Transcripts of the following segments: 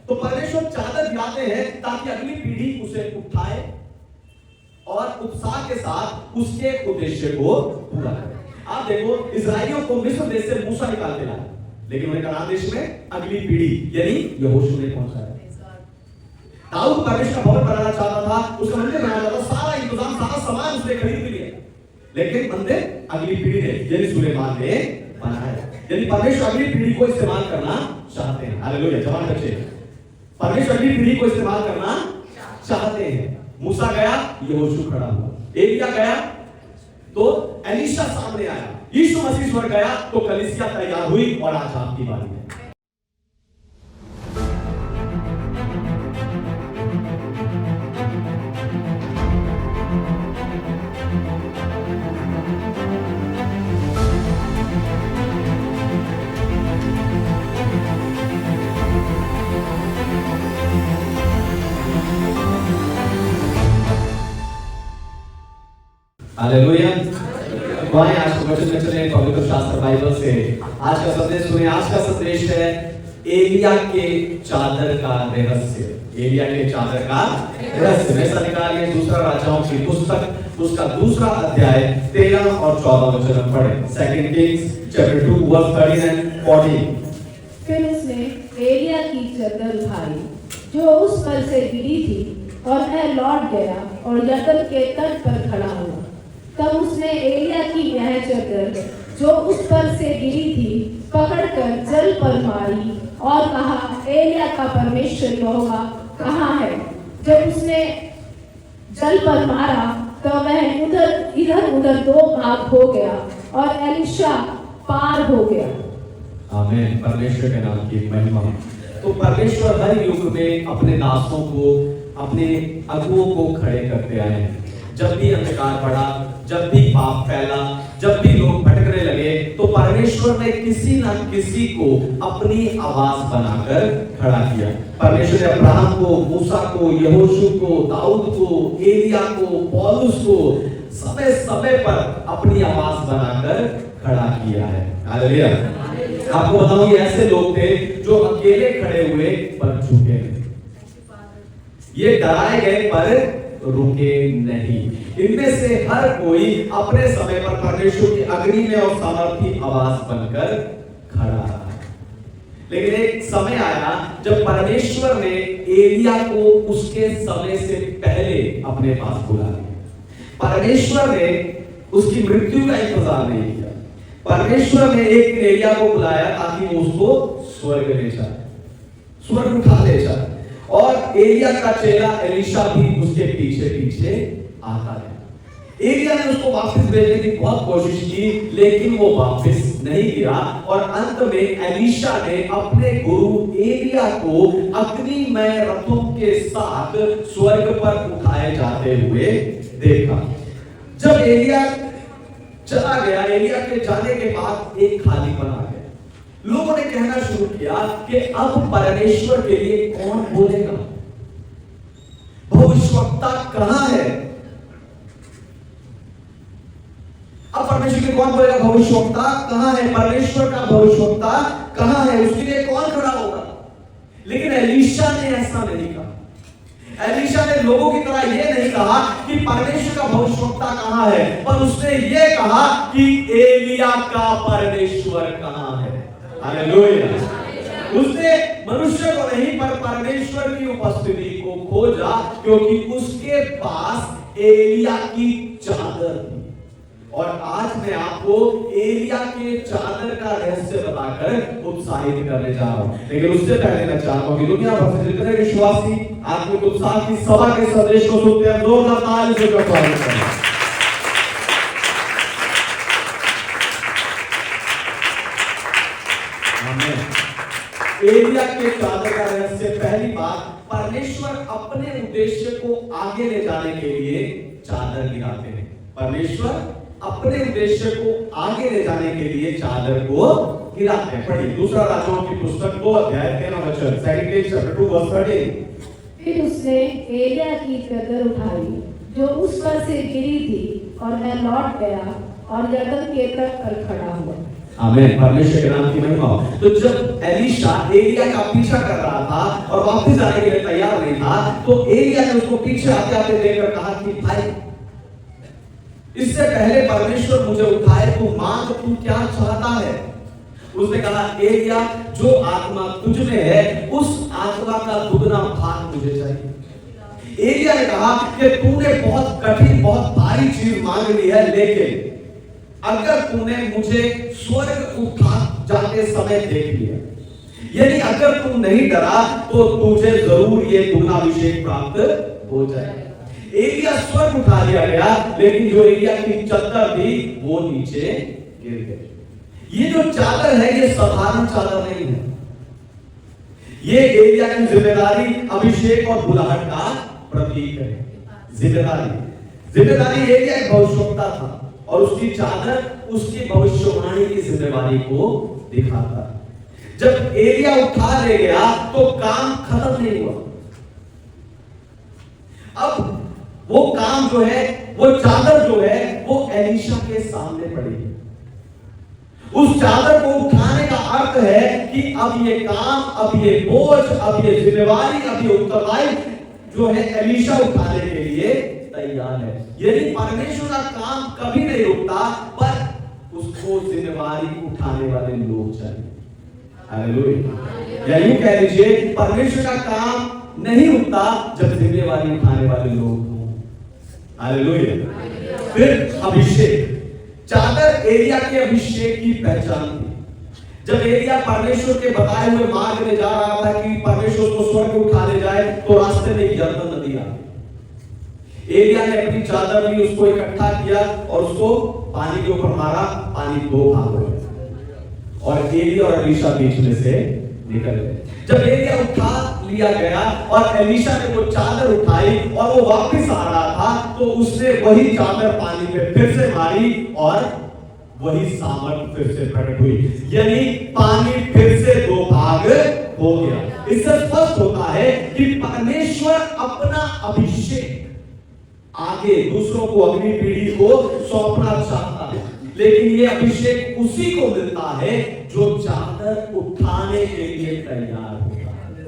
तो परमेश्वर चादर गिराते हैं ताकि अगली पीढ़ी उसे उठाए और उत्साह के साथ उसके उद्देश्य को पूरा करे। आप देखो, इस्राएलियों को मिस्र देश से मूसा निकाल के लाया, लेकिन उन्हें कनान देश में अगली पीढ़ी यानी यहोशू ने पहुंचाया। दाऊद परमेश्वर का भवन बनाना चाहता था, उसका मंदिर बनाना चाहता था, सारा इंतजाम, सारा सामान उसने खरीद लिया, लेकिन मंदिर अगली पीढ़ी ने यानी सुलेमान ने बनाया। यानी परमेश्वर अगली पीढ़ी को इस्तेमाल करना चाहते हैं। हालेलुया। जवान बच्चे, परमेश्वर अगली पीढ़ी को इस्तेमाल करना चाहते हैं। मूसा गया, यहोशू खड़ा हुआ। एलिया गया तो एलीशा सामने आया। यीशु मसीह स्वर्ग गया तो कलीसिया तैयार हुई और आज आपकी बारी है। हालेलुया। आज के वचन में चले पवित्र शास्त्र बाइबल से। आज का संदेश सुने। आज का संदेश है एलिया के चादर का रहस्य। एलिया के चादर का रहस्य। ऐसा निकालिए दूसरा राजाओं की पुस्तक, उसका दूसरा अध्याय 13 और 14 वचन पढ़े। 2 किंग्स चैप्टर 2 वर्स 13 एंड 14। फिर उसने एलिया की चादर उठाई जो उस पर से गिरी थी और वह लौट गया और यरदन के तट पर खड़ा हुआ। तब उसने एलिया की वह चादर जो उस पर से गिरी थी पकड़कर जल पर मारी और कहा, एलिया का परमेश्वर यहोवा कहाँ है? जब उसने जल पर मारा तो वह इधर उधर दो भाग हो गया और एलीशा पार हो गया। आमीन। परमेश्वर के नाम की महिमा। तो परमेश्वर हर युग में अपने दासों को, अपने अगुओं को खड़े करते आए हैं। जब भी अंधकार बढ़ा, जब भी पाप फैला, जब भी लोग भटकने लगे, तो परमेश्वर ने किसी न किसी को अपनी आवाज बनाकर खड़ा किया। परमेश्वर ने अब्राहम को, मूसा को, यहोशू को, दाऊद को, एलिया को, पौलुस को समय समय पर अपनी आवाज बनाकर खड़ा किया है। हालेलुया। आपको बताऊं, ये ऐसे लोग थे जो अकेले खड़े हुए पर झुके नहीं, ये डराए गए पर रुके नहीं। इनमें से हर कोई अपने समय पर परमेश्वर की अग्नि में और सामर्थी आवाज बनकर खड़ा रहा। लेकिन एक समय आया जब परमेश्वर ने एलिया को उसके समय से पहले अपने पास बुला लिया। परमेश्वर ने उसकी मृत्यु का इंतजार नहीं किया। परमेश्वर ने एक दिन एलिया को बुलाया ताकि वो उसको स्वर्ग ले जाए, स्वर्ग उठा ले जाए। और एलिया का चेला एलीशा भी उसके पीछे पीछे आता है। एलिया ने उसको वापस भेजने की बहुत कोशिश की, लेकिन वो वापस नहीं गिरा। और अंत में एलीशा ने अपने गुरु एलिया को अग्निमय रथों के साथ स्वर्ग पर उठाए जाते हुए देखा। जब एलिया चला गया, एलिया के जाने के बाद एक खालीपन आ गया। लोगों ने कहना शुरू किया कि अब परमेश्वर के लिए कौन बोलेगा? भविष्यवक्ता कहां है? अब परमेश्वर के लिए कौन बोलेगा? भविष्यवक्ता कहां है? परमेश्वर का भविष्यवक्ता कहां है? उसके लिए कौन खड़ा होगा? लेकिन एलीशा ने ऐसा नहीं कहा। एलीशा ने लोगों की तरह यह नहीं कहा कि परमेश्वर का भविष्यवक्ता कहां है, पर उसने यह कहा कि एलिया का परमेश्वर कहां है। हालेलुया। उसने मनुष्य को नहीं पर परमेश्वर की उपस्थिति को खोजा, क्योंकि उसके पास एलिया की चादर थी। और आज मैं आपको एलिया के चादर का रहस्य बताकर उत्साहित करने जा रहा हूं। लेकिन उससे पहले मैं चाहता हूं कि दुनिया भर से जितने विश्वासी आत्मिक उत्साह की सभा के संदेश को सुनते हैं, जोरदार ताली से स्वागत करें। एलिया के चादर का रहस्य, पहली बात, परमेश्वर अपने उद्देश्य को आगे ले जाने के लिए चादर गिराते हैं। परमेश्वर अपने उद्देश्य को आगे ले जाने के लिए चादर को गिराते हैं। पढ़िए दूसरा राजाओं की पुस्तक 2 अध्याय 13 वचन, 2 किंग्स चैप्टर 2 वर्स 13। फिर उसने एलिया की चादर उठाई जो उस पर से गिरी थी और वह लौट गया और यरदन के तट पर खड़ा हुआ। आमीन, परमेश्वर के नाम की महिमा हो। तो जब एलीशा एलिया का पीछा कर रहा था और वापस आने के लिए तैयार नहीं था, तो एलिया ने उसको पीछे आते आते देखकर कहा कि भाई, इससे पहले परमेश्वर मुझे उठाए, तू मांग, तू क्या चाहता है। उसने कहा, एलिया, जो आत्मा तुझ में है उस आत्मा का दुगना भाग मुझे चाहिए। एलिया ने कहा कि तूने बहुत कठिन, बहुत भारी चीज मांग ली है, लेकिन अगर तूने मुझे स्वर्ग उठा जाते समय देख लिया, यानी अगर तू नहीं डरा, तो तुझे जरूर ये दुगना अभिषेक प्राप्त हो जाएगा। एलिया स्वर्ग उठा लिया गया, लेकिन जो एलिया की चादर थी वो नीचे गिर गई। ये जो चादर है ये साधारण चादर नहीं है, ये एलिया की जिम्मेदारी, अभिषेक और बुलाहट का प्रतीक है। जिम्मेदारी एलिया एक भविष्यवक्ता था और उसकी चादर उसकी भविष्यवाणी की जिम्मेदारी को दिखाता है। जब एलिया उठा ले गया तो काम खत्म नहीं हुआ। अब वो काम जो है, वो चादर जो है, वो एलीशा के सामने पड़ी है। उस चादर को उठाने का अर्थ है कि अब ये काम, अब ये बोझ, अब ये जिम्मेवारी, अब ये उत्तरदायी जो है एलीशा उठाने के लिए तैयार है। यदि परमेश्वर का काम कभी नहीं रुकता, पर उसको जिम्मेवारी उठाने वाले लोग चाहिए। हालेलुया। या यूं कह लीजिए, परमेश्वर का काम नहीं रुकता जब जिम्मेवारी उठाने वाले लोग हों। हालेलुया। फिर अभिषेक, चादर एलिया के अभिषेक की पहचान थी। जब एलिया परमेश्वर के बताए हुए मार्ग में जा रहा था कि परमेश्वर को स्वर्ग उठा ले जाए, तो रास्ते में एक यरदन नदी आई। एलिया ने अपनी चादर ली, उसको इकट्ठा किया और उसको पानी के ऊपर मारा, पानी दो भाग हो गया और एलिया और एलीशा बीच में से निकल गए। जब एलिया उठा लिया गया और एलीशा ने वो चादर उठाई और वो वापस आ रहा था, तो उसने वही चादर पानी में फिर से मारी और वही सामर्थ फिर से प्रकट हुई, यानी पानी फिर से दो भाग हो गया। इससे स्पष्ट होता है कि परमेश्वर अपना अभिषेक आगे दूसरों को, अगली पीढ़ी को सौंपना चाहता है, लेकिन ये अभिषेक उसी को मिलता है जो चादर उठाने के लिए तैयार होता है,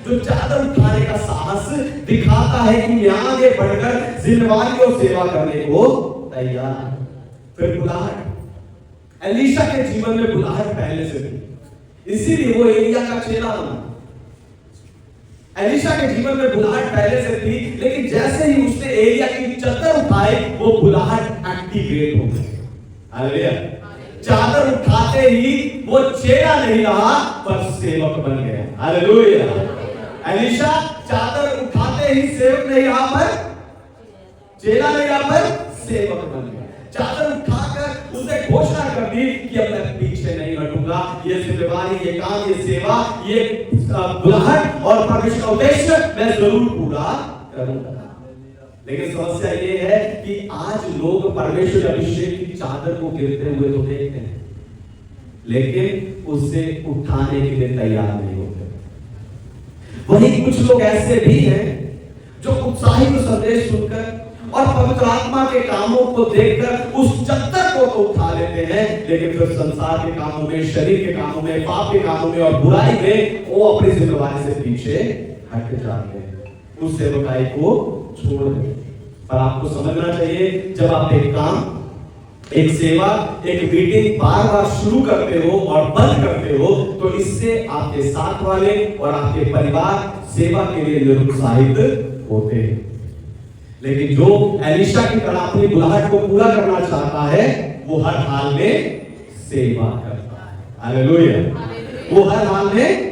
जो चादर उठाने का साहस दिखाता है कि मैं आगे बढ़कर जिम्मेवारी और सेवा करने को तैयार है। फिर बुलाहट, एलीशा के जीवन में बुलाहट पहले से थी, इसीलिए वो एलिया का चेला बना। एलीशा के जीवन में बुलाहट पहले से थी, लेकिन जैसे ही उसने एलिया की चादर उठाई, वो बुलाहट एक्टिवेट हो गई। हालेलुया। चादर उठाते ही वो चेला नहीं रहा, पर सेवक बन गया। हालेलुया। एलीशा चादर उठाते ही सेवक नहीं रहा, पर चेला नहीं रहा, पर सेवक बन गया। चादर उठाकर उसने घोषणा कर दी कि अब मैं पीछे नहीं हटूंगा, ये जिम्मेवारी, ये काम, ये सेवा, ये बुलाहट और परमेश्वर का उद्देश्य मैं जरूर पूरा करूंगा। लेकिन समस्या ये है कि आज लोग परमेश्वर अभिषेक की चादर को गिरते हुए तो देखते हैं, लेकिन उससे उठाने के लिए तैयार नहीं होते। वहीं कुछ लोग ऐसे भी हैं जो उत्साहित संदेश सुनकर और पवित्र आत्मा के कामों को देखकर उस चादर को तो उठा लेते हैं, लेकिन फिर संसार के कामों में, शरीर के कामों में, पाप के कामों में और बुराई में वो अपनी जिम्मेवारी से पीछे हट जाते हैं, उस सेवकाई को छोड़ देते। पर आपको समझना चाहिए, जब आप एक काम, एक सेवा, एक मीटिंग बार बार शुरू करते हो और बंद करते हो, तो इससे आपके साथ वाले और आपके परिवार सेवा के लिए निरुत्साहित होते हैं। लेकिन जो एलीशा की तरह अपनी बुलाहट को पूरा करना चाहता है, वो हर हाल में सेवा करता है। हालेलुया। वो हर हाल में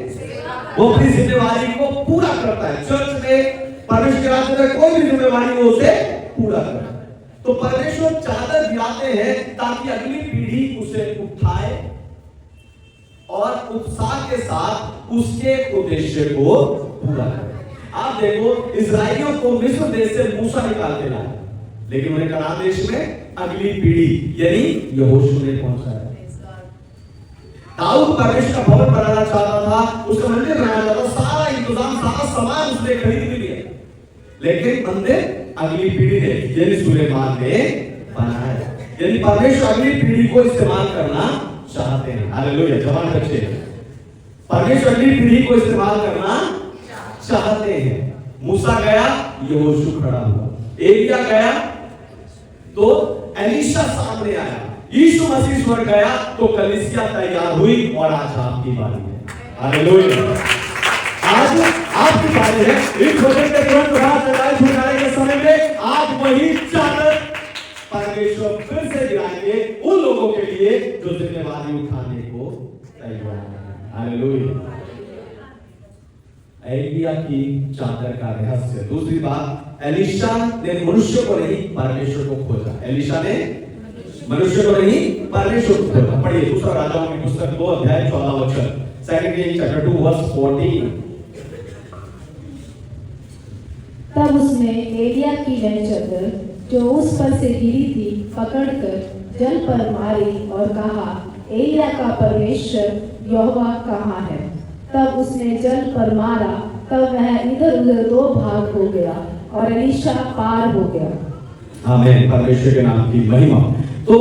वो अपनी जिम्मेवारी को पूरा करता है। चर्च में, परमेश्वर के राज्य में कोई भी जिम्मेवारी वो उसे पूरा करता है। तो परमेश्वर चादर गिराते हैं ताकि अगली पीढ़ी उसे उठाए और उत्साह के साथ उसके उद्देश्य को पूरा करे। आप देखो, इजराइलियों को मिस्र देश से मूसा निकाल के लाया, लेकिन उन्हें कनान देश में अगली पीढ़ी यानी यहोशू ने पहुंचाया। दाऊद परमेश्वर का भवन बनाना चाहता था, उसका मंदिर बनाना चाहता था, सारा इंतजाम, सारा सामान उसने खरीद भी लिया, लेकिन मंदिर अगली पीढ़ी ने यानी सुलेमान ने बनाया। यानी परमेश्वर अगली पीढ़ी को इस्तेमाल करना चाहते हैं। हालेलुया। जवान बच्चे परमेश्वर की पीढ़ी को इस्तेमाल करना चाहते हैं। मूसा गया, यहोशू खड़ा हुआ। एलिया गया तो एलीशा सामने आया। यीशु मसीह स्वर्ग गया तो कलीसिया तैयार हुई और आज आपकी बारी है। हालेलुया। आज आपकी बारी है। इस वचन के तुरंत बाद चढ़ाई छुड़ाने के समय में आज वही चादर परमेश्वर फिर से गिराएंगे उन लोगों के लिए जो जिम्मेवारी उठाने को तैयार है। हालेलुया। एलिया की चादर का रहस्य। दूसरी बात, एलीशा ने मनुष्य को नहीं परमेश्वर को खोजा। एलीशा ने मनुष्य को नहीं परमेश्वर को खोजा। पढ़िए दूसरा राजाओं की पुस्तक 2 अध्याय 14 वचन, 2 किंग्स चैप्टर 2 वर्स 14। तब उसने एलिया की वह चादर जो उस पर से गिरी थी पकड़कर जल पर मारी और कहा, एलिया का परमेश्वर यहोवा कहाँ है? तब उसने जल पर मारा, तब वह इधर उधर 2 भाग हो गया और एलीशा पार हो गया। आमीन। परमेश्वर के नाम की महिमा। तो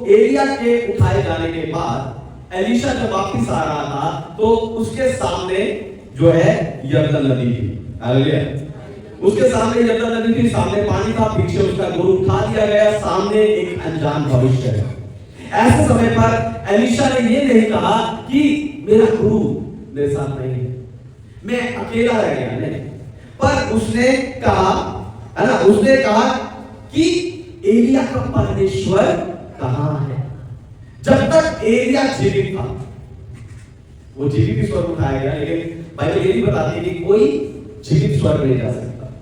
एलिया के उठाए जाने के बाद एलीशा जब वापस आ रहा था तो उसके सामने जो है यरदन नदी थी। हालेलुया। उसके सामने यरदन नदी थी, सामने पानी था, पीछे उसका गुरु उठा दिया गया, सामने एक अनजान भविष्य है। ऐसे समय पर एलीशा ने ये नहीं कहा कि मेरा गुरु मेरे साथ नहीं है, मैं अकेला रह गया, नहीं, पर उसने कहा, है ना, उसने कहा कि एलिया का परमेश्वर कहां है? जब तक एलिया जीवित था, वो जीवित स्वर्ग उठाया गया, लेकिन बाइबल ये भी बताती है कि कोई जीवित स्वर्ग नहीं जा सकता।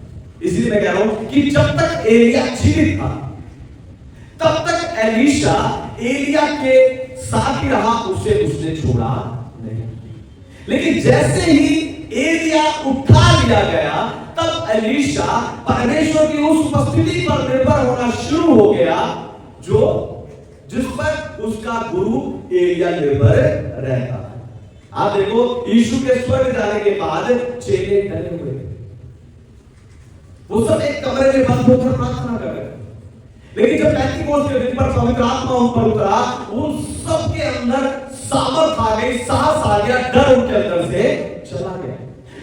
इसलिए मैं कह रहा हूं कि जब तक एलिया जीवित था तब तक एलीशा एलिया के साथ ही रहा, उसे उसने छोड़ा नहीं। लेकिन जैसे ही एलिया उठा लिया गया तब एलीशा परमेश्वर की उस उपस्थिति पर निर्भर होना शुरू हो गया जो जिस पर उसका गुरु एलिया निर्भर रहता है। आप देखो, यीशु के स्वर्ग जाने के बाद चेले डरे हुए, वो सब एक कमरे में बंद होकर प्रार्थना कर रहे। लेकिन जब पेंटिकोस्ट के दिन पर पवित्र आत्मा उन पर उतरा, उन सब के अंदर सामर्थ आ गई, साहस आ गया, डर उनके अंदर से चला गया।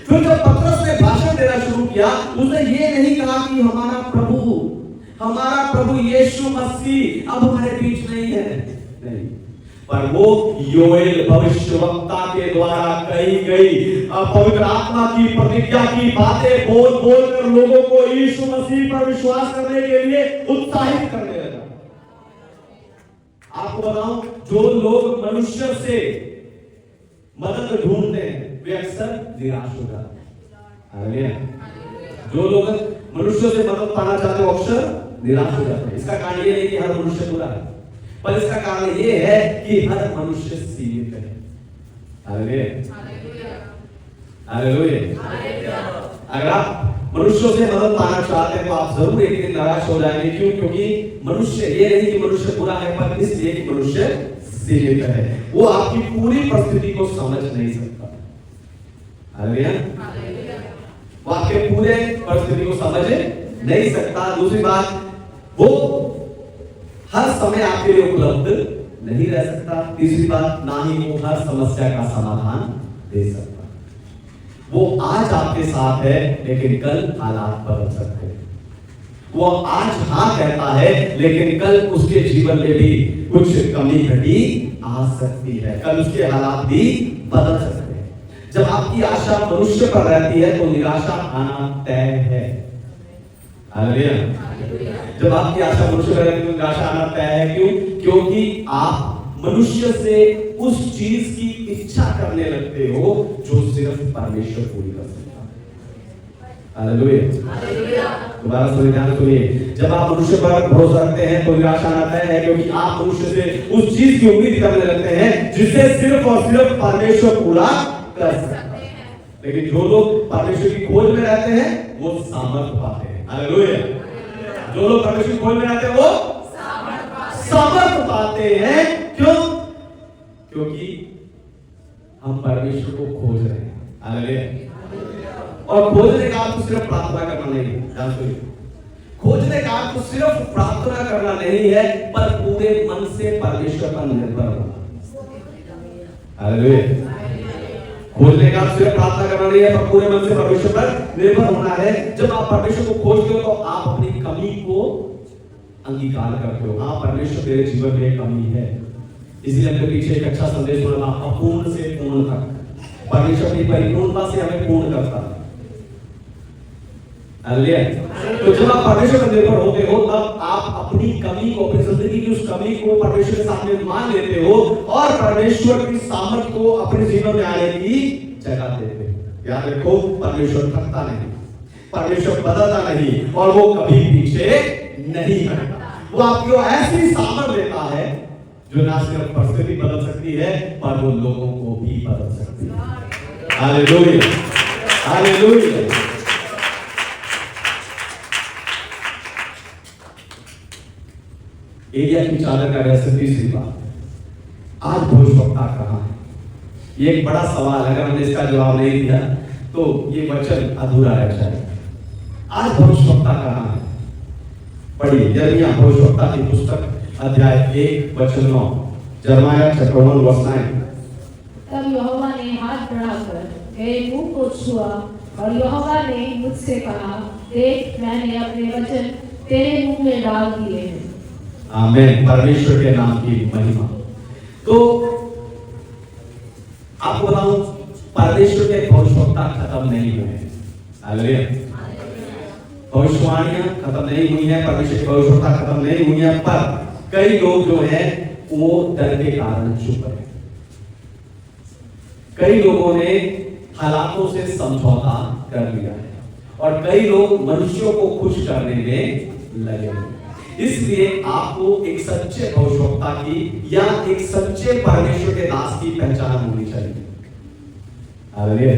फिर जब पतरस ने भाषण देना शुरू किया, उसने ये नहीं कहा कि हमारा प्रभु यीशु मसीह अब हमारे बीच नहीं है, नहीं, पर वो योएल भविष्यवक्ता के द्वारा कही गई पवित्र आत्मा की प्रतिज्ञा की बातें बोल कर लोगों को यीशु मसीह पर विश्वास करने के लिए उत्साहित करने लगा। आपको बताऊं, जो लोग मनुष्य से मदद ढूंढते हैं वे अक्सर निराश हो जाते हैं। जो लोग मनुष्य से मदद पाना चाहते हैं अक्सर निराश हो जाते हैं। इसका कारण ये नहीं कि हर मनुष्य बुरा है, पर इसका कारण ये है कि हर मनुष्य सीमित है। हालेलुया। अगर आप मनुष्यों से मदद पाना चाहते हैं तो आप जरूर एक दिन निराश हो जाएंगे। क्यों? क्योंकि मनुष्य, ये नहीं कि मनुष्य बुरा है, पर इसलिए कि मनुष्य सीमित है, वो आपकी पूरी परिस्थिति को समझ नहीं सकता। हालेलुया। वो आपके पूरे परिस्थिति को समझ नहीं सकता। दूसरी बात, वो हर समय आपके लिए उपलब्ध नहीं रह सकता। तीसरी बात, ना ही वो हर समस्या का समाधान दे सकता। वो आज आपके साथ है, लेकिन कल हालात बदल सकते हैं। वो आज हाँ कहता है, लेकिन कल उसके जीवन में भी कुछ कमी घटी आ सकती है, कल उसके हालात भी बदल सकते हैं। जब आपकी आशा मनुष्य पर रहती है तो निराशा आना तय है। हालेलुया। जब आपकी आशा मनुष्य पर रहती है तो निराशा आना तय है। क्यों? क्योंकि आप मनुष्य से उस चीज की इच्छा करने लगते हो जो सिर्फ परमेश्वर पूरी कर सकता है। हालेलुया। दोबारा सुनिए, ध्यान सुनिए। जब आप मनुष्य पर भरोसा रखते हैं तो निराशा आना तय है, क्योंकि आप मनुष्य से उस चीज की उम्मीद करने लगते हैं जिसे सिर्फ और सिर्फ परमेश्वर पूरा कर सकता है। लेकिन जो लोग परमेश्वर की खोज में रहते हैं वो सामर्थ पाते हैं। हालेलुया। जो लोग परमेश्वर की खोज में रहते हैं वो सामर्थ पाते हैं। क्यों? क्योंकि हम परमेश्वर को खोज रहे हैं। हालेलुया। और खोजने का अर्थ सिर्फ प्रार्थना करना नहीं है। ध्यान सुनिए, खोजने का अर्थ सिर्फ प्रार्थना करना नहीं है, पर पूरे मन से परमेश्वर पर निर्भर होना। हालेलुया। खोजने का सिर्फ प्रार्थना करना नहीं है, पर पूरे मन से परमेश्वर पर निर्भर होना है। जब आप परमेश्वर को खोजते हो तो आप अपनी कमी को अंगीकार करते हो। हाँ, परमेश्वर तेरे जीवन में कमी है, इसलिए हमने पीछे एक अच्छा संदेश सुना था, अपूर्ण से पूर्ण तक। परमेश्वर की परिपूर्णता से हमें पूर्ण करता है। तो जब आप परमेश्वर पर निर्भर होते हो तब आप अपनी कमी को, अपनी जिंदगी की उस कमी को परमेश्वर के सामने मान लेते हो और परमेश्वर की सामर्थ को अपने जीवन में आने की जगह देते हो। याद रखो, परमेश्वर थकता नहीं, परमेश्वर बदलता नहीं और वो कभी पीछे नहीं हटता। वो आपको ऐसी सामर्थ देता है जो ना सिर्फ परिस्थिति बदल सकती है पर वो लोगों को भी बदल सकती है। Hallelujah, hallelujah. एलिया की चादर का रहस्य, तीसरी बात, आज भविष्यवक्ता कहाँ है? ये एक बड़ा सवाल है, अगर हमने इसका जवाब नहीं दिया तो ये वचन अधूरा रह जाएगा। आज भविष्यवक्ता कहाँ है? पढ़िए यिर्मयाह भविष्यवक्ता की पुस्तक अध्याय 1 वचन 9, यिर्मयाह चैप्टर 1 वर्स 9। तब यहोवा ने हाथ बढ़ाकर मेरे मुंह को छुआ और यहोवा ने मुझसे कहा, देख मैंने अपने वचन तेरे मुंह में डाल दिए हैं। आमीन, परमेश्वर के नाम की महिमा। तो आपको बताऊं, परमेश्वर के भविष्यवक्ता खत्म नहीं हुए हैं। हालेलुया। भविष्यवाणियां खत्म नहीं हुई हैं, परमेश्वर की भविष्यवक्ता खत्म नहीं हुई हैं, पर कई लोग जो हैं वो डर के कारण चुप है। कई लोगों ने हालातों से समझौता कर लिया है और कई लोग मनुष्यों को खुश करने में लगे हैं। इसलिए आपको एक सच्चे भविष्यवक्ता की या एक सच्चे परमेश्वर के दास की पहचान होनी चाहिए। हालेलुया।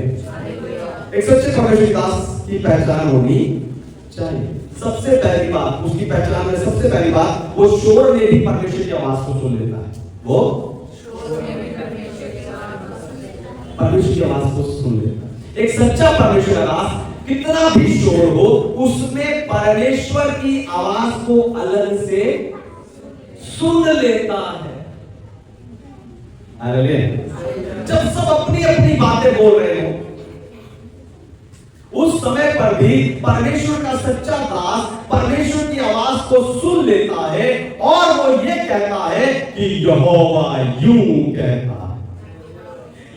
एक सच्चे परमेश्वर के दास की पहचान होनी चाहिए। सबसे पहली बात उसकी पहचान में, सबसे पहली बात, वो शोर में भी परमेश्वर की आवाज को सुन लेता है। वो परमेश्वर की आवाज को सुन लेता है। एक सच्चा परमेश्वर का दास कितना भी शोर हो, उसमें परमेश्वर की आवाज को अलग से सुन लेता है। हालेलुया। जब सब अपनी अपनी बातें बोल रहे हो, उस समय पर भी परमेश्वर का सच्चा दास परमेश्वर की आवाज को सुन लेता है और वो ये कहता है कि यहोवा यूं कहता है।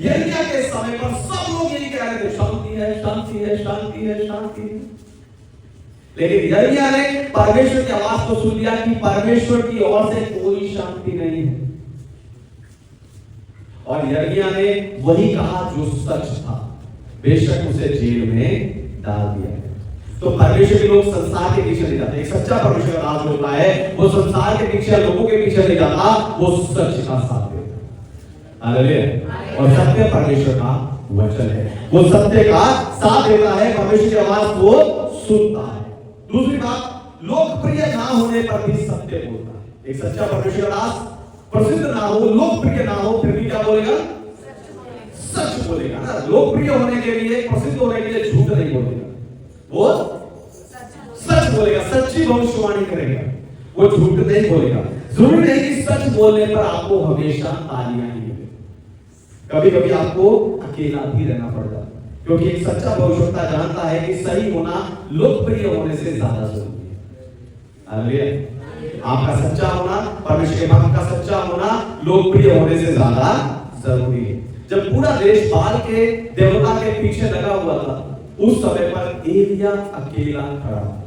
यिर्मयाह के समय पर सब लोग यही कह रहे थे, शांति है, शांति है, शांति है, शांति है। लेकिन यिर्मयाह ने परमेश्वर की आवाज को सुन लिया कि परमेश्वर की ओर से कोई शांति नहीं है। और यिर्मयाह ने वही कहा जो सच था, बेशक उसे जेल में डाल दिया। तो परमेश्वर के लोग संसार के पीछे नहीं जाते। एक सच्चा परमेश्वर का दास होता है, वो संसार के पीछे, लोगों के पीछे नहीं जाता, वो सच का साथ देता। हालेलुया। और सत्य परमेश्वर का वचन है, वो सत्य का साथ देता है, परमेश्वर की आवाज को सुनता है। दूसरी बात, लोकप्रिय ना होने पर भी सत्य बोलता है। एक सच्चा परमेश्वर का दास प्रसिद्ध ना हो, लोकप्रिय ना हो, फिर भी क्या बोलेगा? सच बोलेगा ना। लोकप्रिय होने के लिए, प्रसिद्ध होने के लिए झूठ नहीं बोलेगा, वो सच बोलेगा, सच्ची भविष्यवाणी करेगा, वो झूठ नहीं बोलेगा। जरूरी नहीं कि सच बोलने पर आपको हमेशा तालियां ही मिले, कभी कभी आपको अकेला भी रहना पड़ता है, क्योंकि एक सच्चा भविष्यवक्ता जानता है कि सही होना लोकप्रिय होने से ज्यादा जरूरी है। हालेलुया। आपका सच्चा होना, परमेश्वर के भक्त का सच्चा होना लोकप्रिय होने से ज्यादा जरूरी है। जब पूरा देश बाल के देवता के पीछे लगा हुआ था, उस समय पर एलिया अकेला खड़ा था।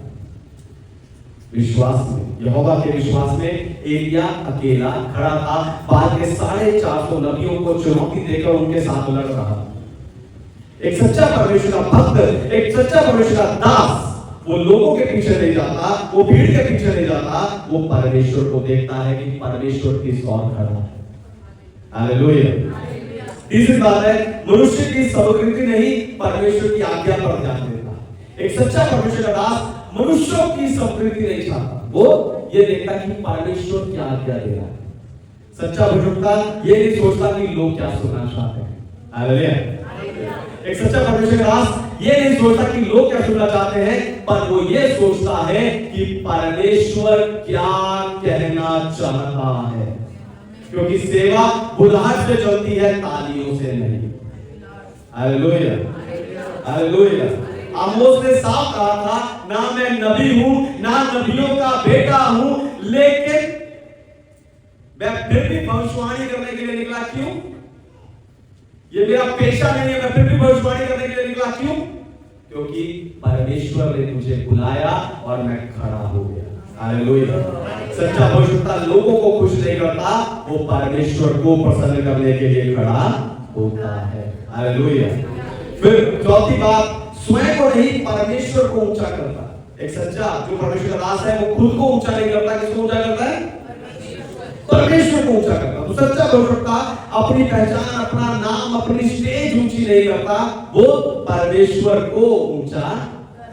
विश्वास में, यहोवा के विश्वास में एलिया अकेला खड़ा था। बाल के 450 नबियों को चुनौती देकर उनके साथ लड़ रहा। एक सच्चा परमेश्वर का भक्त, एक सच्चा परमेश्वर का दास, वो लोगों के पीछे नहीं जाता, वो भीड़ के पीछे नहीं जाता, वो परमेश्वर को देखता है कि परमेश्वर किस ओर खड़ा है। हालेलुया। तीसरी बात है, मनुष्य की स्वीकृति नहीं, परमेश्वर की आज्ञा पर ध्यान देता। एक सच्चा परमेश्वर का दास मनुष्यों की स्वीकृति नहीं चाहता, वो ये देखता कि परमेश्वर क्या आज्ञा दे रहा है। सच्चा भक्ता ये नहीं सोचता कि लोग क्या सुनना चाहते हैं। हालेलुया। एक सच्चा परमेश्वर का दास ये नहीं सोचता कि लोग क्या सुनना चाहते हैं, पर वो ये सोचता है कि परमेश्वर क्या कहना चाहता है। क्योंकि सेवा बुलाहट से चलती है, तालियों से नहीं। Hallelujah, hallelujah. आमोस ने साफ कहा था, ना मैं नबी हूं, ना नबियों का बेटा हूं, लेकिन मैं फिर भी भविष्यवाणी करने के लिए निकला। क्यों? ये मेरा पेशा नहीं है, मैं फिर भी भविष्यवाणी करने के लिए निकला। क्यों? क्योंकि परमेश्वर ने मुझे बुलाया और मैं खड़ा हो गया। हालेलुया। सच्चा भविष्यवक्ता लोगों को खुश नहीं करता, वो परमेश्वर को प्रसन्न करने के लिए खड़ा होता है। हालेलुया। फिर चौथी बात, स्वयं को नहीं, परमेश्वर को ऊंचा करता। एक सच्चा जो परमेश्वर का दास है, वो खुद को ऊंचा नहीं करता। किसको ऊंचा करता है? परमेश्वर को ऊंचा करता। तो सच्चा भविष्यवक्ता अपनी पहचान, अपना नाम, अपनी स्टेज ऊंची नहीं करता, वो परमेश्वर को ऊंचा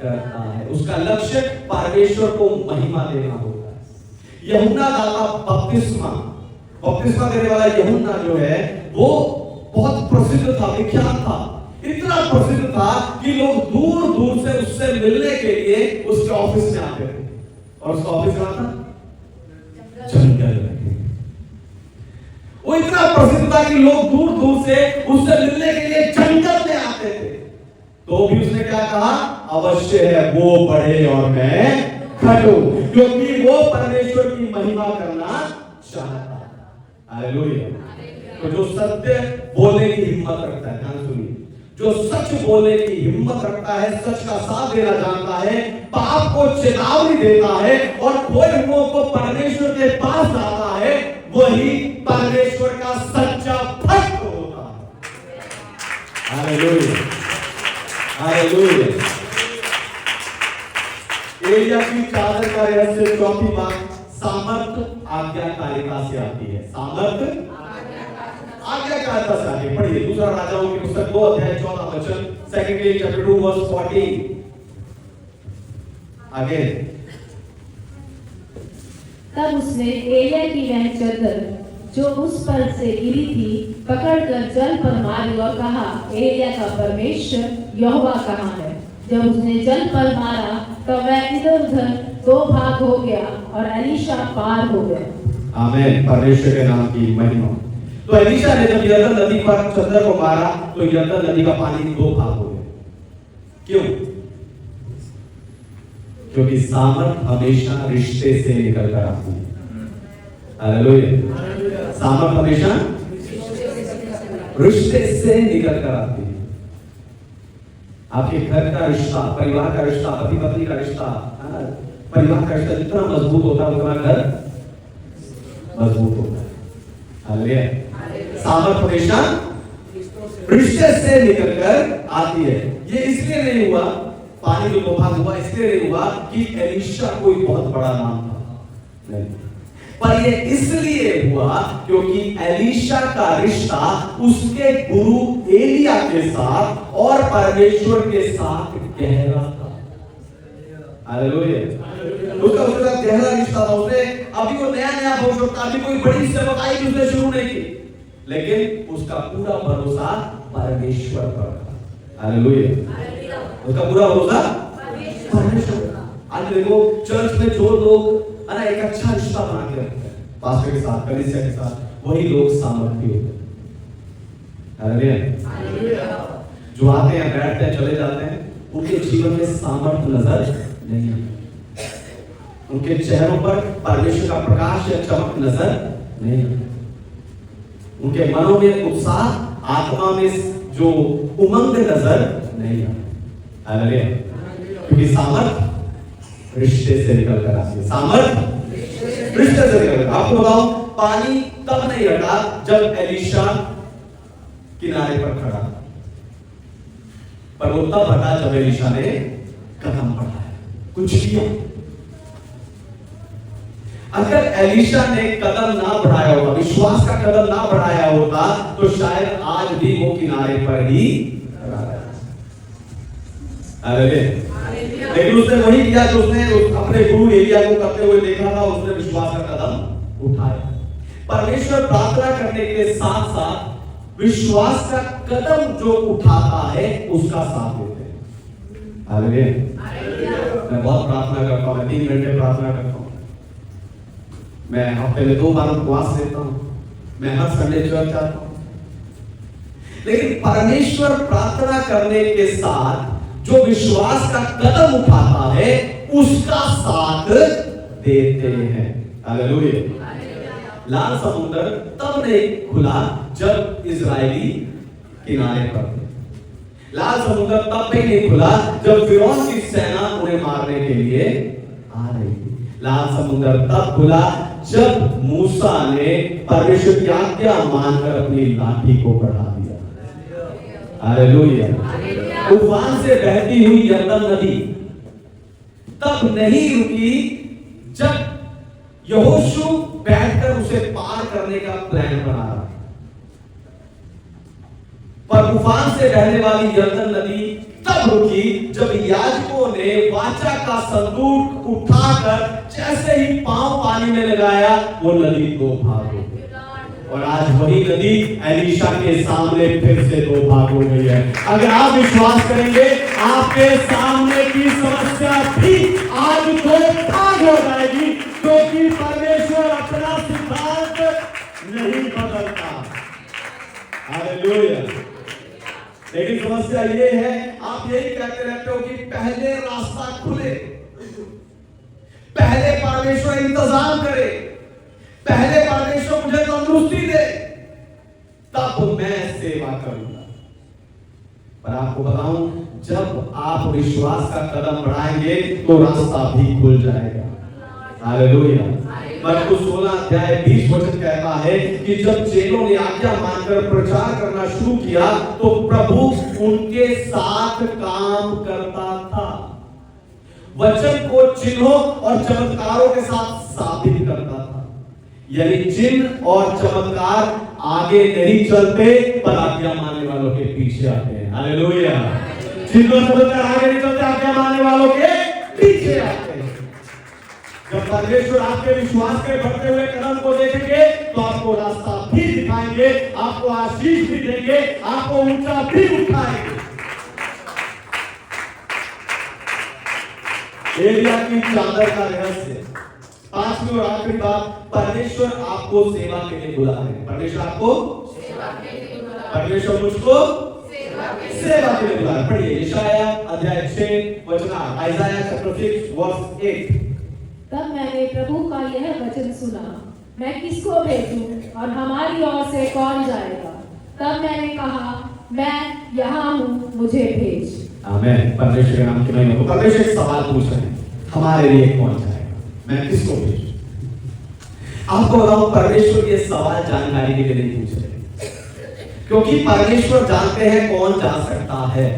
करता है। उसका लक्ष्य परमेश्वर को महिमा देना होता है। यूहन्ना दाता बपतिस्मा देने वाला यूहन्ना जो है, वो बहुत प्रसिद्ध था, विख्यात था। इतना प्रसिद्ध था कि लोग दूर दूर से उससे मिलने के लिए उसके ऑफिस में आते थे। और उसका ऑफिस कहां था? जंगल में। वो इतना प्रसिद्ध था कि लोग दूर दूर से उससे मिलने के लिए जंगल में आते थे। तो भी उसने क्या कहा? अवश्य है वो बढ़े और मैं घटूं, क्योंकि वो परमेश्वर की महिमा करना चाहता है। हालेलुया। तो जो सत्य बोलने की हिम्मत रखता है, ध्यान सुनिए, जो सच बोलने की हिम्मत रखता है, सच का साथ देना जानता है, पाप को चेतावनी देता है और खोए हुओं को परमेश्वर के पास लाता है, वही परमेश्वर का सच्चा भक्त होता है। Hallelujah, hallelujah. एलिया की चादर का रहस्य, चौथी बात, सामर्थ आज्ञाकारिता से आती है। सामर्थ आज्ञाकारिता से आती है। पढ़िए दूसरा राजाओं की पुस्तक 2 अध्याय 14 वचन, 2 Kings chapter 2 verse 14। आगे, तब उसने एलिया की वह चादर जो उस पर से गिरी थी पकड़कर जल पर मारी और कहा, एलिया का परमेश्वर यहोवा कहाँ है? जब उसने जल पर मारा तब वह इधर उधर 2 भाग हो गया और एलीशा पार हो गया। आमीन। परमेश्वर के नाम की महिमा। तो एलीशा ने जब यरदन नदी पर चादर को मारा तो यरदन नदी का पानी 2 भाग हो गया। क्यों? क्योंकि सामर्थ हमेशा रिश्ते से निकल कर आती है। हालेलुया। सामर्थ हमेशा रिश्ते से निकल कर आती है। आपके घर का रिश्ता, परिवार का रिश्ता, पति पत्नी का रिश्ता, परिवार का रिश्ता जितना मजबूत होता है उतना घर मजबूत होता है। हालेलुया। सामर्थ हमेशा रिश्ते से निकलकर आती है। ये इसलिए नहीं हुआ, पानी जो 2 भाग हुआ इसलिए नहीं हुआ कि एलीशा कोई बहुत बड़ा नाम था, नहीं, पर ये इसलिए हुआ क्योंकि एलीशा का रिश्ता उसके गुरु एलिया के साथ और परमेश्वर के साथ गहरा था। हालेलुया। उसका गहरा रिश्ता था। उसने अभी वो नया भविष्यवक्ता, अभी कोई बड़ी सेवकाई भी उसने शुरू नहीं की, लेकिन उसका पूरा भरोसा परमेश्वर पर था। हालेलुया। उसका पूरा भरोसा परमेश्वर। आज देखो चर्च में जो लोग एक अच्छा रिश्ता बना के रखते हैं पास्टर के साथ, कलीसिया के साथ, वही लोग सामर्थी होते हैं। हालेलुया। जो आते हैं, बैठते हैं, चले जाते हैं, उनके जीवन में सामर्थ नजर नहीं आती। उनके चेहरों पर परमेश्वर का प्रकाश या चमक नजर नहीं आती। उनके मनों में उत्साह, आत्मा में जो उमंग नजर नहीं आता। हालेलुया। क्योंकि सामर्थ रिश्ते से निकल कर आती है। सामर्थ रिश्ते से निकल। आपको बताऊं, पानी तब नहीं हटा जब एलीशा किनारे पर खड़ा, पर वो तब हटा जब एलीशा ने कदम बढ़ाया, कुछ किया। अगर एलीशा ने कदम ना बढ़ाया होता, विश्वास का कदम ना बढ़ाया होता, तो शायद आज भी वो किनारे पर ही खड़ा रहता। लेकिन उसने वही किया जो उसने अपने गुरु एलिया को करते हुए देखा था। उसने विश्वास का कदम उठाया। परमेश्वर प्रार्थना करने के साथ साथ विश्वास का कदम जो उठाता है उसका साथ देते हैं। हालेलुया। मैं बहुत प्रार्थना करता हूं, 3 घंटे प्रार्थना करता हूं, मैं हफ्ते में 2 बार उपवास लेता हूं, मैं हर संडे चर्च आता हूं, लेकिन परमेश्वर प्रार्थना करने के साथ जो विश्वास का कदम उठाता है उसका साथ देते हैं। हालेलुया। लाल समुद्र तब नहीं खुला जब इजरायली किनारे पर थे। लाल समुद्र तब भी नहीं खुला जब फिरौन की सेना उन्हें मारने के लिए आ रही थी। लाल समुद्र तब खुला जब मूसा ने परमेश्वर की आज्ञा मानकर अपनी लाठी को बढ़ा दिया। हालेलुया। तूफान से बहती हुई यरदन नदी तब नहीं रुकी जब यहोशू बैठकर उसे पार करने का प्लान बना रहा, पर तूफान से बहने वाली यरदन नदी तब रुकी जब याजकों ने वाचा का संदूक उठाकर जैसे ही पांव पानी में लगाया वो नदी दो भाग हो गई। और आज वही नदी एलीशा के सामने फिर से दो भाग हो गई है। अगर आप विश्वास करेंगे आपके सामने की समस्या भी आज दो भाग हो जाएगी, क्योंकि परमेश्वर अपना सिद्धांत नहीं बदलता। हालेलुया। लेकिन समस्या ये है, आप यही कहते रहते हो कि पहले रास्ता खुले, पहले परमेश्वर इंतजाम करे, पहले परमेश्वर मुझे तंदुरुस्ती दे, तब मैं सेवा करूंगा। पर आपको बताऊं, जब आप विश्वास का कदम बढ़ाएंगे तो रास्ता भी खुल जाएगा। हालेलुया। मरकुस 16 अध्याय 20 वचन कहता है कि जब चेलों ने आज्ञा मानकर प्रचार करना शुरू किया तो प्रभु उनके साथ काम करता था, वचन को चिन्हों और चमत्कारों के साथ साबित करता था। यानी चिन्ह और चमत्कार आगे नहीं चलते, पर आज्ञा मानने वालों के पीछे आते हैं। हालेलुया। चिन्ह और चमत्कार आगे नहीं चलते, आज्ञा मानने वालों के पीछे आते हैं। जब परमेश्वर आपके विश्वास के बढ़ते हुए कदम को देखेंगे तो आपको रास्ता भी दिखाएंगे, आपको आशीष भी देंगे, आपको ऊंचा भी उठाएंगे। एलिया की चादर का रहस्य। पांचवी और आखिरी बात, परमेश्वर आपको सेवा के लिए बुला रहे हैं। परमेश्वर आपको सेवा के लिए बुला रहे हैं। परमेश्वर मुझको सेवा के लिए बुला रहे हैं। पढ़िए यशाया अध्याय 6 वचन 8, आइज़ाया चैप्टर 6 वर्स 8। तब मैंने प्रभु का यह वचन सुना, मैं किसको भेजूं और हमारी ओर से कौन जाएगा? तब मैंने कहा, मैं यहाँ हूँ, मुझे भेज। आमीन। परमेश्वर के नाम की महिमा हो। परमेश्वर एक सवाल पूछ रहे हैं, हमारे लिए कौन जाएगा, मैं किसको भेजूं? आपको बताऊं, परमेश्वर ये सवाल जानकारी के लिए नहीं पूछ रहे, क्योंकि परमेश्वर जानते हैं कौन जा सकता है।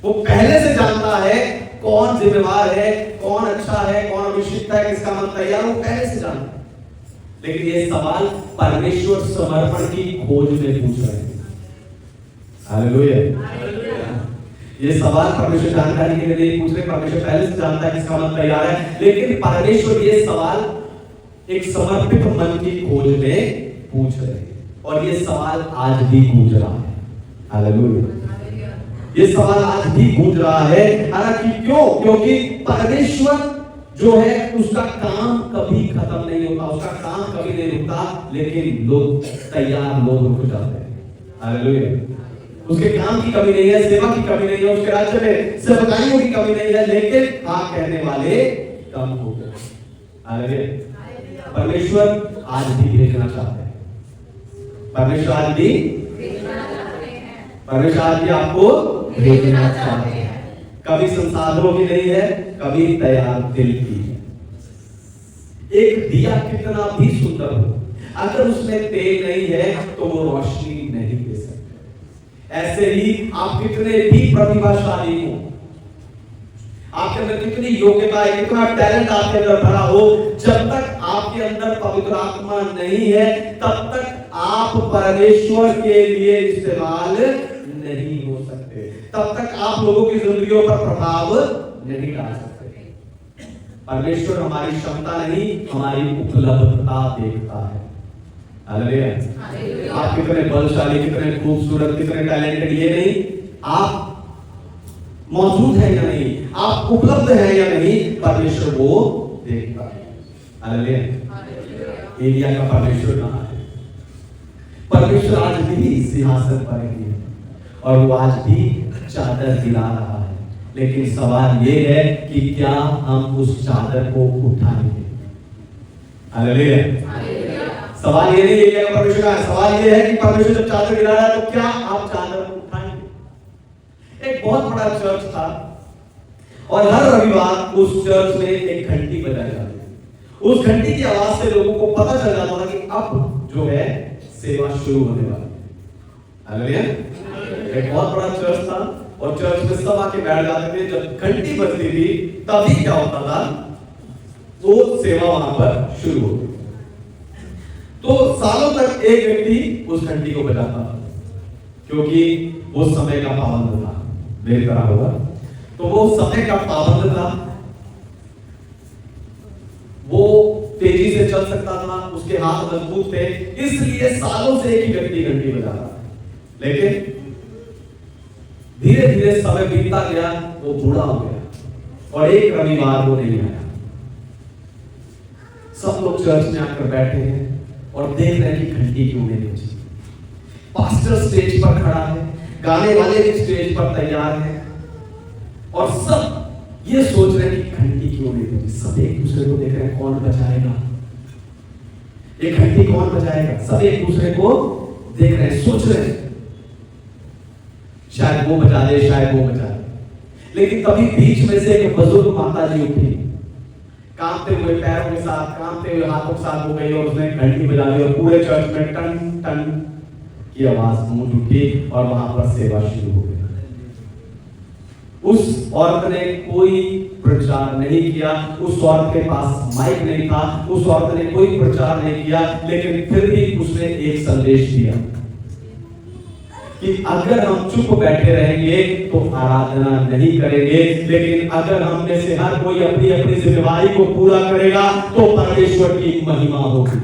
वो पहले से जानता है कौन जिम्मेवार है, कौन अच्छा है, कौन अभिषिक्त है, किसका मन तैयार, वो पहले से जानता है। लेकिन ये सवाल परमेश्वर समर्पण की खोज में पूछ रहे हैं। हालेलुया। ये सवाल परमेश्वर जानकारी के लिए नहीं पूछ रहे, परमेश्वर पहले से जानता है किसका मन तैयार है, लेकिन परमेश्वर ये सवाल एक समर्पित मन की खोज में पूछ रहे हैं। और ये सवाल आज भी गूंज रहा है। हालेलुया। ये सवाल आज भी गूंज रहा है। हालांकि क्यों? क्योंकि परमेश्वर जो है उसका काम कभी खत्म नहीं होता, उसका काम कभी नहीं रुकता, लेकिन लोग तैयार लोग रुक जाते हैं। हालेलुया। उसके काम की कमी नहीं है, सेवा की कमी नहीं है, उसके राज्य में सेवकाइयों की कमी नहीं है, लेकिन हाँ कहने वाले कम हो गए। हालेलुया। परमेश्वर आज भी भेजना चाहते हैं। परमेश्वर आज भी परमेश्वर आज भी आपको भेजना चाहते हैं। कभी संसाधनों की नहीं है, कभी तैयार दिल की है। एक दिया कितना भी सुंदर हो, अगर उसमें तेल नहीं है तो वो रोशनी नहीं दे सकता। ऐसे ही आप कितने भी प्रतिभाशाली हो, आपके अंदर कितनी योग्यता है, कितना टैलेंट आपके अंदर भरा हो, जब तक आपके अंदर पवित्र आत्मा नहीं है तब तक आप परमेश्वर के लिए इस्तेमाल नहीं हो सकते, तब तक आप लोगों की जिंदगियों पर प्रभाव नहीं डाल सकते। परमेश्वर हमारी क्षमता नहीं, हमारी उपलब्धता देखता है। हालेलुया। आप कितने बलशाली, कितने खूबसूरत, कितने टैलेंटेड, ये नहीं आप मौजूद है या नहीं, आप उपलब्ध है या नहीं, परमेश्वर वो देखता है। हालेलुया। एलिया का परमेश्वर कहां है? परमेश्वर आज भी सिंहासन पर ही है और वो आज भी चादर दिला रहा है, लेकिन सवाल ये है कि क्या हम उस चादर को उठाएंगे? हालेलुया। सवाल ये नहीं है परमेश्वर का, सवाल ये है कि परमेश्वर जब चादर गिरा रहा है तो क्या आप चादर को उठाएंगे? एक बहुत बड़ा चर्च था और हर रविवार उस चर्च में एक घंटी बजाई जाती थी। उस घंटी की आवाज से लोगों को पता चल जाता था कि अब जो है सेवा शुरू होने वाली है। हालेलुया। एक बहुत बड़ा चर्च था और चर्च में सब आके बैठ जाते थे। जब घंटी बजती थी तभी क्या होता था, वो सेवा वहां पर शुरू होती। तो सालों तक एक व्यक्ति उस घंटी को बजाता था क्योंकि वो समय का पाबंद था। मेरी तरह होगा तो वो समय का पाबंद था, वो तेजी से चल सकता था, उसके हाथ मजबूत थे, इसलिए सालों से एक ही व्यक्ति घंटी बजाता। लेकिन धीरे धीरे समय बीतता गया, वो बूढ़ा हो गया और एक रविवार वो नहीं आया। सब लोग चर्च में आकर बैठे हैं और देख रहे हैं कि घंटी क्यों नहीं बजी। पास्टर स्टेज पर खड़ा है, गाने वाले भी स्टेज पर तैयार हैं और सब ये सोच रहे हैं कि घंटी क्यों नहीं बजी। सब एक दूसरे को देख रहे हैं, कौन बजाएगा ये घंटी, कौन बजाएगा। सब एक दूसरे को देख रहे हैं, सोच रहे हैं शायद वो बजा दे, शायद वो बजा दे। लेकिन तभी बीच में से एक बुजुर्ग माता जी उठी, कांपते हुए पैरों के साथ, कांपते हुए हाथों के साथ हो गई और उसने घंटी बजा दी और पूरे चर्च में टन टन की आवाज गूंज उठी और वहां पर सेवा शुरू हो गई। उस औरत ने कोई प्रचार नहीं किया, उस औरत के पास माइक नहीं था, उस औरत ने कोई प्रचार नहीं किया, लेकिन फिर भी उसने एक संदेश दिया कि अगर हम चुप बैठे रहेंगे तो आराधना नहीं करेंगे, लेकिन अगर हम में से हर कोई अपनी अपनी जिम्मेदारी को पूरा करेगा तो परमेश्वर की महिमा होगी।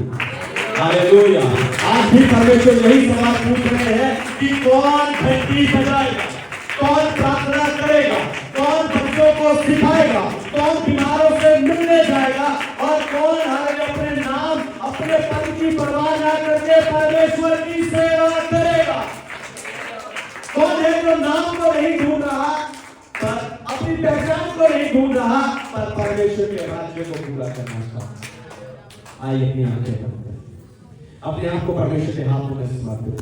हालेलुया। आज भी परमेश्वर यही सवाल पूछ रहे हैं कि कौन घंटी बजाएगा, कौन प्रार्थना करेगा, कौन बच्चों को सिखाएगा, कौन बीमारों से मिलने जाएगा और कौन अपने नाम, अपने पद की परवाह न करके परमेश्वर की सेवा करेगा। कौन है जो नाम को नहीं ढूंढ रहा, पर अपनी पहचान को नहीं ढूंढ रहा, पर परमेश्वर के राज्य को पूरा करना चाहता है। आइए अपनी आंखें बंद करें, अपने आप को परमेश्वर के हाथों में समर्पित